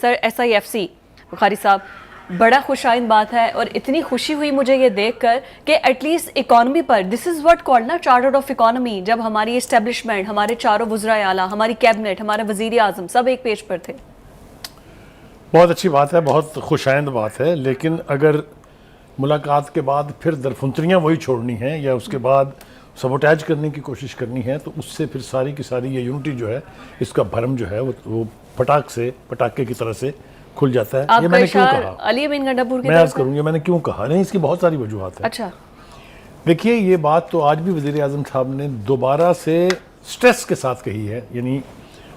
Sir SIFC Bukhari साहब, बड़ा खुशाइन बात है और इतनी खुशी हुई मुझे ये देखकर कि एटलीस्ट इकोनॉमी पर दिस इज़ व्हाट कॉल्ड ना चार्टर ऑफ इकोनॉमी, जब हमारी इस्टेब्लिशमेंट, हमारे चारों वज़राए आला, हमारी कैबिनेट, हमारे वज़ीर आज़म सब एक पेज पर थे। बहुत अच्छी बात है, बहुत खुशाइंद बात है, लेकिन अगर मुलाकात के बाद फिर दरफुंतरियाँ वही छोड़नी हैं या उसके बाद सबोटाइज करने की कोशिश करनी है, तो उससे फिर सारी की सारी ये यूनिटी जो है, इसका भरम जो है वो पटाखे की तरह से खुल जाता है। ये मैंने क्यों कहा, अली अमीन गंडापुर की मैं अर्ज करूँगी मैंने क्यों कहा, नहीं इसकी बहुत सारी वजूहत है। अच्छा, देखिए ये बात तो आज भी वज़ीर आज़म साहब ने दोबारा से स्ट्रेस के साथ कही है, यानी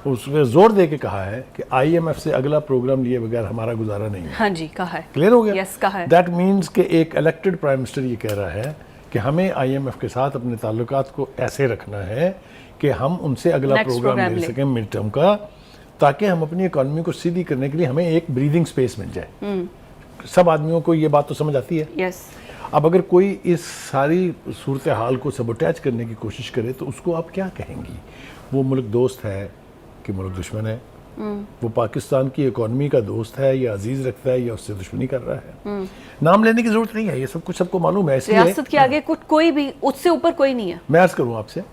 उसमें जोर दे के कहा है कि IMF से अगला प्रोग्राम लिए बगैर हमारा गुजारा नहीं है। हाँ जी, कहा है। क्लियर हो गया? यस, कहा है। दैट मीन्स कि एक इलेक्टेड प्राइम मिनिस्टर ये कह रहा है कि हमें IMF के साथ अपने ताल्लुकात को ऐसे रखना है कि हम उनसे अगला प्रोग्राम ले सकें मिड टर्म का, ताकि हम अपनी इकोनॉमी को सीधी करने के लिए हमें एक ब्रीदिंग स्पेस मिल जाए। सब आदमियों को ये बात तो समझ आती है। यस। अब अगर कोई इस सारी सूरत हाल को सबोटाइज करने की कोशिश करे तो उसको आप क्या कहेंगी? वो मुल्क दोस्त है कि मुल्क दुश्मन है? वो पाकिस्तान की इकोनॉमी का दोस्त है या अजीज रखता है या उससे दुश्मनी कर रहा है? नाम लेने की जरूरत नहीं है, ये सब कुछ सबको मालूम है। सियासत के आगे कुछ कोई भी उससे ऊपर कोई नहीं है। मैं अर्ज करूं आपसे,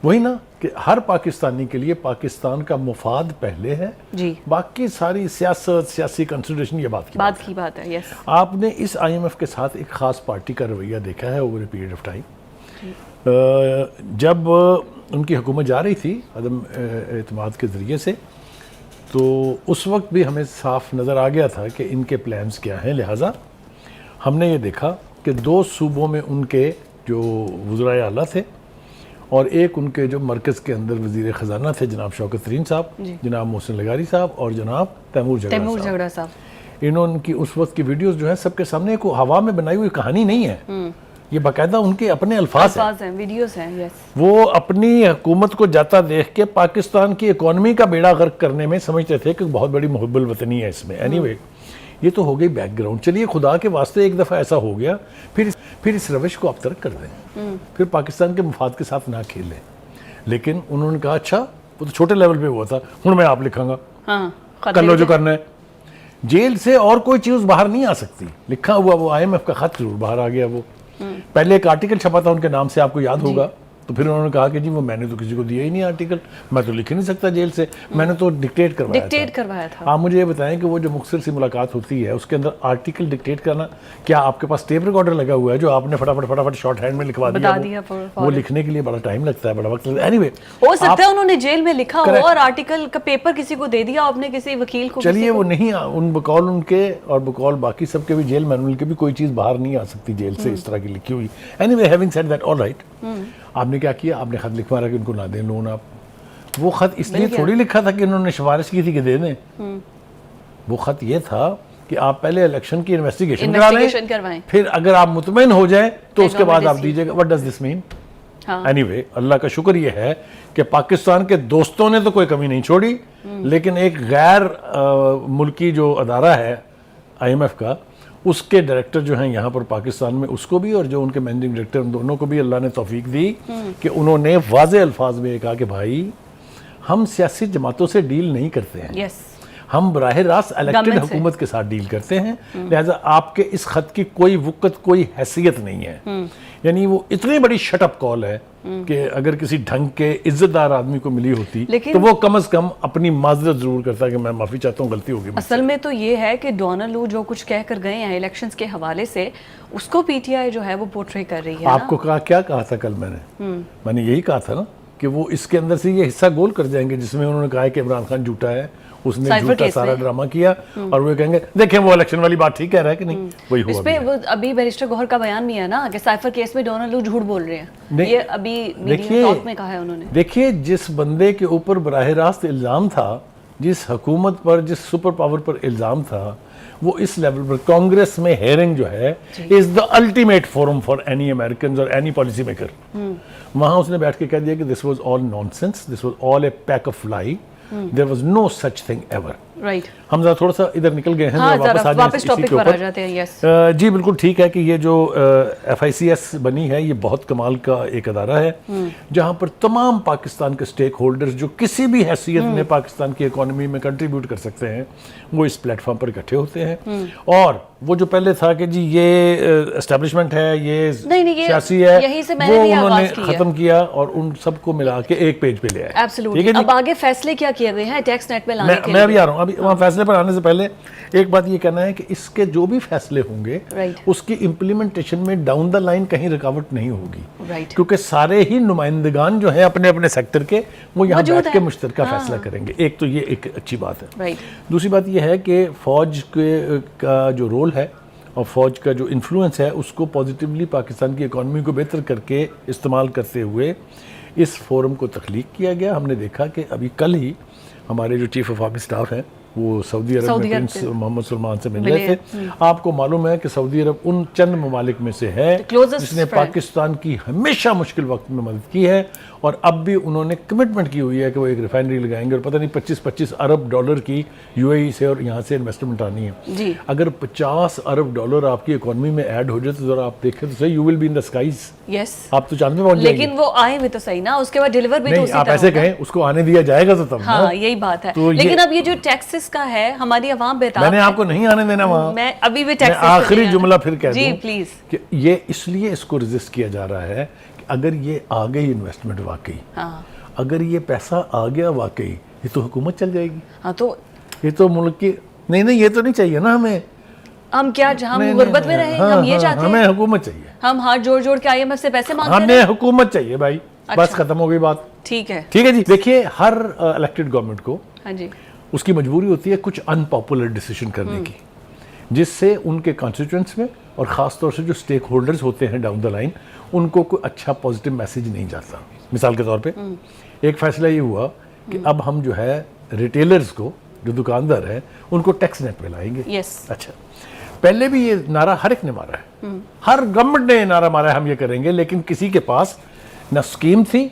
वही ना कि हर पाकिस्तानी के लिए पाकिस्तान का मुफाद पहले है जी, बाकी सारी सियासत, सियासी कंसिडरेशन ये बात की बात है। यस। आपने इस IMF के साथ एक खास पार्टी का रवैया देखा है over a period of time. जब उनकी हुकूमत जा रही थी अदम एतमाद के ज़रिए से, तो उस वक्त भी हमें साफ नज़र आ गया था कि इनके प्लान्स क्या हैं। लिहाजा हमने ये देखा कि 2 सूबों में उनके जो वज़राए आला थे और एक उनके जो मरकज़ के अंदर वज़ीर ख़जाना थे जनाब शौकत तरीन साहब, जनाब मोहसिन लगारी साहब और जनाब तैमूर झगड़ा साहब, इन्होंने उस वक्त की वीडियोस जो हैं सबके सामने को हवा में बनाई हुई कहानी नहीं है, ये बाकायदा उनके अपने अल्फाज हैं, वीडियोस हैं। यस। वो अपनी हुकूमत को जाता देख के पाकिस्तान की इकोनॉमी का बेड़ा गर्क करने में समझते थे कि बहुत बड़ी मुहब्बल वतनी है इसमें। एनीवे, ये तो हो गई बैकग्राउंड। चलिए खुदा के वास्ते एक दफ़ा ऐसा हो गया, फिर इस रविश को आप तर्क कर दें, फिर पाकिस्तान के मुफाद के साथ ना खेलें। लेकिन उन्होंने कहा अच्छा वो तो छोटे लेवल पे हुआ था, हूँ मैं आप लिखांगा, कर लो जो करना है। जेल से और कोई चीज़ बाहर नहीं आ सकती। लिखा हुआ वो IMF का खत जरूर बाहर आ गया। वो पहले एक आर्टिकल छपा था उनके नाम से, आपको याद होगा, तो फिर उन्होंने कहा कि जी वो मैंने तो किसी को दिया ही नहीं आर्टिकल, मैं तो लिख ही नहीं सकता जेल से, मैंने तो डिक्टेट करवाया था। आप मुझे ये बताएं कि वो जो मुख्तसर सी मुलाकात होती है उसके अंदर आर्टिकल डिक्टेट करना, क्या आपके पास टेप रिकॉर्डर लगा हुआ है जो आपने फटाफट शॉर्ट हैंड में लिखवा दिया? वो लिखने के लिए बड़ा टाइम लगता है, बड़ा वक्त लगता है। एनीवे, हो सकता है उन्होंने जेल में लिखा हो और आर्टिकल का पेपर किसी को दे दिया, आपने किसी वकील को। चलिए वो नहीं, उन बकौल उनके और बकौल बाकी सबके भी जेल मैनुअल के भी कोई चीज़ बाहर नहीं आ सकती जेल से इस तरह की लिखी हुई। Anyway, having said that, all right, आपने क्या किया? आपने खत लिखवा रहा कि उनको ना दें लोन। आप वो खत इसलिए थोड़ी लिखा था कि उन्होंने सिफारिश की थी कि दे दें। वो खत ये था कि आप पहले इलेक्शन की इन्वेस्टिगेशन करवाएं, फिर अगर आप मुतमईन हो जाए तो उसके बाद आप दीजिएगा। What does this mean? Anyway, Allah का शुक्र ये है कि पाकिस्तान के दोस्तों ने तो कोई कमी नहीं छोड़ी, लेकिन एक गैर मुल्की जो अदारा है IMF का, उसके डायरेक्टर जो हैं यहाँ पर पाकिस्तान में, उसको भी और जो उनके मैनेजिंग डायरेक्टर, उन दोनों को भी अल्लाह ने तौफीक दी कि उन्होंने वाज़े अल्फाज में कहा कि भाई हम सियासी जमातों से डील नहीं करते हैं। yes. हम बराह रास्त इलेक्टेड हुकूमत के साथ डील करते हैं। लिहाजा आपके इस खत की कोई वक़्त, कोई हैसियत नहीं है। यानी वो इतनी बड़ी शटअप कॉल है कि अगर किसी ढंग के इज्जतदार आदमी को मिली होती तो वो कम से कम अपनी माजरत जरूर करता कि मैं माफ़ी चाहता हूँ, गलती होगी। असल में तो ये है कि डोनाल्ड लू जो कुछ कह कर गए हैं इलेक्शंस के हवाले से, उसको PTI जो है वो पोर्ट्रे कर रही है। आपको क्या कहा था कल मैंने यही कहा था ना कि वो इसके अंदर से ये हिस्सा गोल कर जाएंगे जिसमें उन्होंने कहा है कि इमरान खान झूठा है, उसने झूठा सारा ड्रामा किया, और वो कहेंगे देखें वो इलेक्शन वाली बात ठीक कह रहा है कि नहीं। वही हुआ। इसमें वो अभी बैरिस्टर गौहर का बयान भी है ना कि साइफर केस में डोनाल्ड लू झूठ बोल रहे हैं। ये अभी मीडिया टॉक में कहा है उन्होंने। देखिए, जिस बंदे के ऊपर बराह रास्त इल्ज़ाम था, जिस हुकूमत पर, जिस सुपर पावर पर इल्ज़ाम था, वो इस लेवल पर कांग्रेस में हेयरिंग जो है is the ultimate forum for any American और एनी पॉलिसी मेकर। वहां उसने बैठ के कह दिया कि this was all nonsense, this was all a pack of lie, there was no such thing ever. Right. हम जरा थोड़ा सा इधर निकल गए हैं, हाँ, जरा जरा वापस इसी टॉपिक के पर आ ऊपर। जाते हैं। यस जी बिल्कुल ठीक है कि ये जो FICS बनी है ये बहुत कमाल का एक अदारा है जहां पर तमाम पाकिस्तान के स्टेक होल्डर्स जो किसी भी हैसियत में पाकिस्तान की इकोनॉमी में कंट्रीब्यूट कर सकते हैं वो इस प्लेटफॉर्म पर इकट्ठे होते हैं। और वो जो पहले था कि जी ये एस्टेब्लिशमेंट है, ये नहीं, ये सियासी है, यहीं से मैंने वो भी उन्होंने आगाज किया। खत्म किया और उन सबको मिला के एक पेज पे ले आए। एब्सोल्युटली। अब आगे फैसले क्या किए गए हैं टैक्स नेट में लाने के लिए? मैं भी आ रहा हूँ। अभी वहाँ फैसले पर आने से पहले एक बात ये कहना है कि इसके जो भी फैसले होंगे राइट। उसकी इम्प्लीमेंटेशन में डाउन द लाइन कहीं रुकावट नहीं होगी, राइट। क्योंकि सारे ही नुमाइंदगान जो है अपने अपने सेक्टर के वो यहाँ मौजूद बैठ के हैं। मुश्तरका फैसला करेंगे। एक तो ये एक अच्छी बात है। राइट। दूसरी बात ये है कि फौज के का जो रोल है और फौज का जो इन्फ्लुएंस है उसको पॉजिटिवली पाकिस्तान की इकॉनमी को बेहतर करके इस्तेमाल करते हुए इस फोरम को तख्लीक किया गया। हमने देखा कि अभी कल ही हमारे जो चीफ ऑफ आर्मी स्टाफ हैं वो सऊदी अरब में प्रिंस मोहम्मद सलमान से मिल रहे थे। आपको मालूम है कि सऊदी अरब उन चंद ममालिक में से है जिसने पाकिस्तान की हमेशा मुश्किल वक्त में मदद की है और अब भी उन्होंने कमिटमेंट की हुई है कि वो एक रिफाइनरी लगाएंगे और पता नहीं 25-25 अरब डॉलर की UAE से और यहाँ से इन्वेस्टमेंट आनी है जी। अगर 50 अरब डॉलर आपकी इकोनॉमी में ऐड हो जाए तो जरा आप देखें तो सही, you will be in the skies. Yes, आप तो चांद में पहुंच जाएंगे। लेकिन वो आए भी तो सही ना, उसके बाद डिलीवर भी तो उसी आप तरह ऐसे होगा। कहें उसको आने दिया जाएगा तो तब हाँ ना। यही बात है। तो लेकिन अब ये जो टैक्सेस का है हमारी आवाम बेताब मैंने है। आपको नहीं आने देना वहाँ। मैं अभी भी मैं टैक्सेस आखिरी जुमला फिर कह जी दूं प्लीज कि ये इसलिए इसको रेजिस्ट किया जा रहा है कि अगर ये आ गई इन्वेस्टमेंट वाकई, हाँ अगर ये पैसा आ गया वाकई, ये तो हुकूमत चल जाएगी। हाँ तो ये तो मुल्क की नहीं ये तो नहीं चाहिए ना हमें। हम क्या जहाँ नहीं, गुर्बत नहीं, में रहे हाँ, हम ये हाँ, चाहते हमें हैं। हुकूमत चाहिए। हम हाथ जोड़ जोड़ के IMF से पैसे मांगते हमें रहे। हुकूमत चाहिए भाई। बस अच्छा। खत्म हो गई बात। ठीक है। ठीक है जी। देखिए हर इलेक्टेड गवर्नमेंट को हाँ जी। उसकी मजबूरी होती है कुछ अनपॉपुलर डिसीजन करने की, जिससे उनके कॉन्स्टिट्यूएंट्स में और ख़ास तौर से जो स्टेक होल्डर्स होते हैं डाउन द लाइन उनको कोई अच्छा पॉजिटिव मैसेज नहीं जाता। मिसाल के तौर पे एक फैसला ये हुआ कि अब हम जो है रिटेलर्स को, जो दुकानदार हैं, उनको टैक्स नेट पे लाएंगे। यस। अच्छा, पहले भी ये नारा हर एक ने मारा है, हर गवर्नमेंट ने ये नारा मारा है हम ये करेंगे, लेकिन किसी के पास ना स्कीम थी,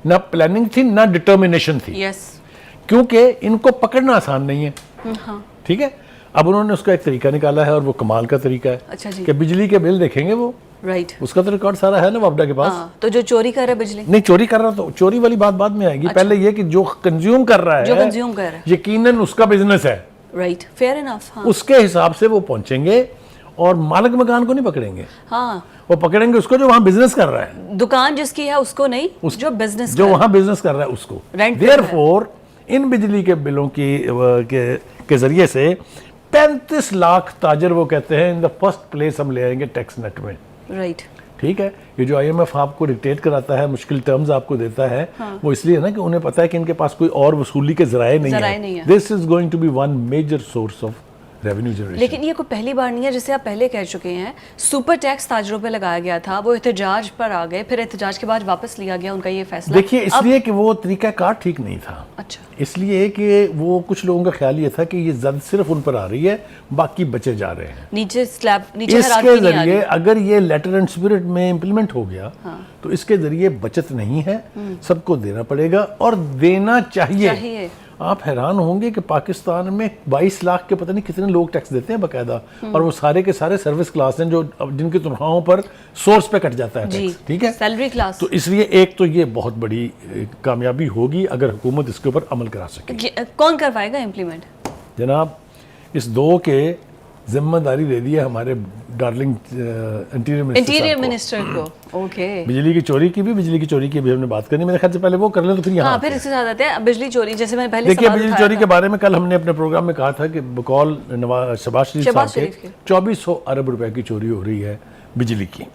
ना प्लानिंग थी, ना डिटर्मिनेशन थी। यस। क्योंकि इनको पकड़ना आसान नहीं है। हाँ। ठीक है, अब उन्होंने उसका एक तरीका निकाला है और वो कमाल का तरीका है। अच्छा जी। कि बिजली के बिल देखेंगे वो, राइट। उसका तो रिकॉर्ड सारा है ना वापडा के पास। हाँ, तो जो चोरी कर रहा है बिजली, नहीं चोरी कर रहा तो चोरी वाली बात बाद में आएगी। पहले ये कि जो कंज्यूम कर रहा है, जो कंज्यूम कर रहा है, यकीनन उसका बिजनेस है। Right, fair enough. हाँ। उसके हिसाब से वो पहुंचेंगे और मालिक मकान को नहीं पकड़ेंगे। हाँ, वो पकड़ेंगे उसको जो वहां बिजनेस कर रहा है। दुकान जिसकी है उसको नहीं, जो बिजनेस जो वहां बिजनेस कर रहा है उसको। रेंट पे देयरफॉर इन बिजली के बिलों के जरिए से 35 लाख ताजर वो कहते हैं इन द फर्स्ट प्लेस हम ले आएंगे टैक्स नेट में। राइट। ठीक है, ये जो IMF आपको डिक्टेट कराता है, मुश्किल टर्म्स आपको देता है, वो इसलिए ना कि उन्हें पता है कि इनके पास कोई और वसूली के जराए नहीं है। This is going to be one major source of revenue generation. लेकिन ये कोई पहली बार नहीं है, जैसे आप पहले कह चुके हैं, सुपर टैक्स ताजरों पे लगाया गया था, वो एहतजाज पर आ गए, फिर एहतजाज के बाद वापस लिया गया उनका ये फैसला। देखिए इसलिए कि वो तरीकाकार ठीक नहीं था। अच्छा। इसलिए कि वो कुछ लोगों का ख्याल ये था कि ये जद सिर्फ उन पर आ रही है, बाकी बचे जा रहे हैं। नीचे स्लैब, नीचे इसके जरिए अगर ये लेटर एंड स्पिरिट में इम्प्लीमेंट हो गया, तो इसके जरिए बचत नहीं है, सबको देना पड़ेगा और देना चाहिए। आप हैरान होंगे कि पाकिस्तान में 22 लाख के पता नहीं कितने लोग टैक्स देते हैं बाकायदा, और वो सारे के सारे सर्विस क्लास हैं जो जिनकी तनख्वाहों पर सोर्स पे कट जाता है टैक्स। ठीक है, सैलरी क्लास। तो इसलिए एक तो ये बहुत बड़ी कामयाबी होगी अगर हुकूमत इसके ऊपर अमल करा सके। कौन करवाएगा इम्प्लीमेंट? जनाब, इस दो के जिम्मेदारी दे दी है हमारे डार्लिंग इंटीरियर मिनिस्टर को। ओके। बिजली की चोरी की भी हमने बात करनी, मेरे ख्याल से पहले वो कर लें तो फिर यहाँ। हाँ, फिर इसके साथ आते हैं बिजली चोरी। जैसे मैंने पहले देखिए बिजली चोरी के बारे में कल हमने अपने प्रोग्राम में कहा था कि बकौल शहबाज शरीफ साहब के 2400 अरब रुपए की चोरी हो रही है बिजली की।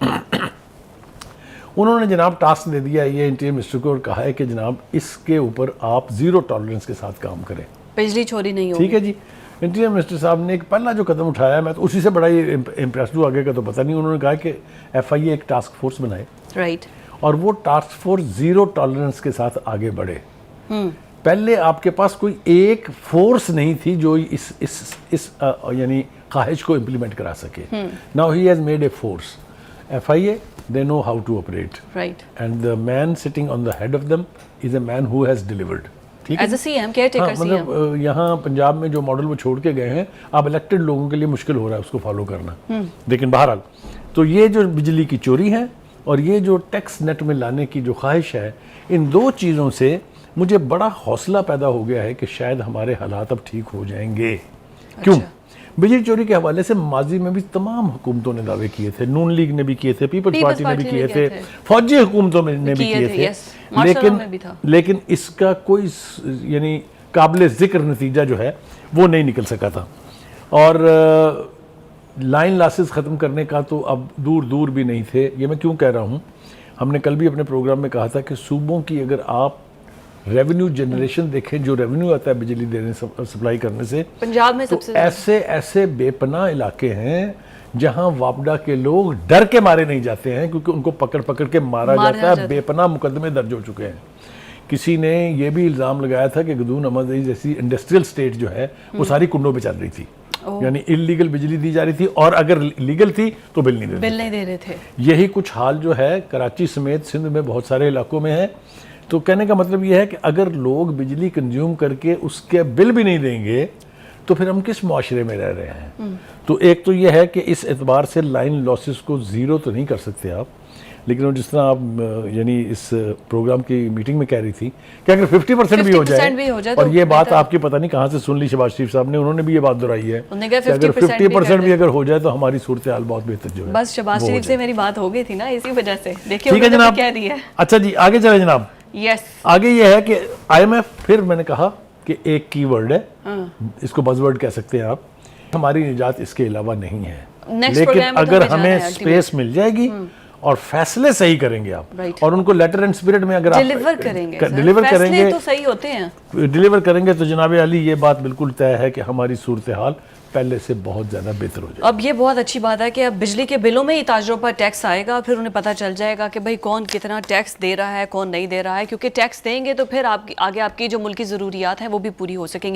उन्होंने जनाब टास्क दे दिया ये इंटीरियर मिनिस्टर को और कहा है कि जनाब इसके ऊपर आप जीरो टॉलरेंस के साथ काम करें, बिजली चोरी नहीं होगी। ठीक है जी। इंटीरियर मिनिस्टर साहब ने एक पहला जो कदम उठाया, मैं तो उसी से बड़ा ही इम्प्रेस्ड हूँ, आगे का तो पता नहीं। उन्होंने कहा कि FIA एक टास्क फोर्स बनाए, राइट, और वो टास्क फोर्स जीरो टॉलरेंस के साथ आगे बढ़े। पहले आपके पास कोई एक फोर्स नहीं थी जो इस यानी ख्वाहिश को इम्प्लीमेंट करा सके। Now he has made a force, FIA, they know how to operate, right, and the man sitting on the head of them is a man who has delivered। ठीक है as a CM, caretaker CM. मतलब यहाँ पंजाब में जो model वो छोड़ के गए हैं, अब इलेक्टेड लोगों के लिए मुश्किल हो रहा है उसको फॉलो करना। लेकिन बहरहाल तो ये जो बिजली की चोरी है और ये जो टैक्स नेट में लाने की जो ख्वाहिश है, इन दो चीज़ों से मुझे बड़ा हौसला पैदा हो गया है कि शायद हमारे हालात अब ठीक हो जाएंगे। क्यों? बिजली चोरी के हवाले से माजी में भी तमाम हुकूमतों ने दावे किए थे, नून लीग ने भी किए थे, पीपल्स पार्टी ने भी किए थे, फौजी हुकूमतों ने भी किए थे, लेकिन इसका कोई यानी काबिल जिक्र नतीजा जो है वो नहीं निकल सका था। और लाइन लॉसेस ख़त्म करने का तो अब दूर दूर भी नहीं थे। ये मैं क्यों कह रहा हूँ, हमने कल भी अपने प्रोग्राम में कहा था कि सूबों की अगर आप रेवेन्यू जनरेशन देखें, जो रेवेन्यू आता है बिजली देने सप्लाई करने से, पंजाब में तो सबसे ऐसे ऐसे बेपनाह इलाके हैं जहां वापडा के लोग डर के मारे नहीं जाते हैं, क्योंकि उनको पकड़ पकड़ के मारा जाता है। बेपनाह मुकदमे दर्ज हो चुके हैं। किसी ने ये भी इल्ज़ाम लगाया था कि गदून अहमद जैसी इंडस्ट्रियल स्टेट जो है वो सारी कुंडों पे चल रही थी, यानी इलीगल बिजली दी जा रही थी, और अगर लीगल थी तो बिल नहीं दे रहे थे। यही कुछ हाल जो है कराची समेत सिंध में बहुत सारे इलाकों में है। तो कहने का मतलब ये है कि अगर लोग बिजली कंज्यूम करके उसके बिल भी नहीं देंगे तो फिर हम किस मुआशरे में रह रहे हैं। तो एक तो ये है कि इस एतबार से लाइन लॉसेस को ज़ीरो तो नहीं कर सकते आप, लेकिन जिस तरह आप यानी इस प्रोग्राम की मीटिंग में कह रही थी कि अगर 50% भी हो जाए, और ये बात आपकी पता नहीं कहाँ से सुन ली शहबाज शरीफ साहब ने, उन्होंने भी ये बात दोहराई है कि अगर 50% भी अगर हो जाए तो हमारी सूरत हाल बहुत बेहतर जो है। बस शहबाज शरीफ से मेरी बात हो गई थी ना, इसी वजह से। देखिए ठीक है जनाब, कह दी है। अच्छा जी आगे चले जनाब। यस, आगे ये है कि IMF, फिर मैंने कहा कि एक कीवर्ड है, इसको बज़वर्ड कह सकते हैं आप, हमारी निजात इसके अलावा नहीं है। लेकिन अगर हमें स्पेस मिल जाएगी और फैसले सही करेंगे आप, और उनको लेटर एंड स्पिरिट में अगर डिलीवर करेंगे तो सही होते हैं, डिलीवर करेंगे तो जनाब अली ये बात बिल्कुल तय है कि हमारी सूरत हाल पहले से बहुत ज़्यादा बेहतर हो जाएगी। अब ये बहुत अच्छी बात है कि अब बिजली के बिलों में ही ताजरों पर टैक्स आएगा, फिर उन्हें पता चल जाएगा कि भाई कौन कितना टैक्स दे रहा है, कौन नहीं दे रहा है, क्योंकि टैक्स देंगे तो फिर आगे आपकी जो मुल्की ज़रूरियात हैं वो भी पूरी हो सकेंगी।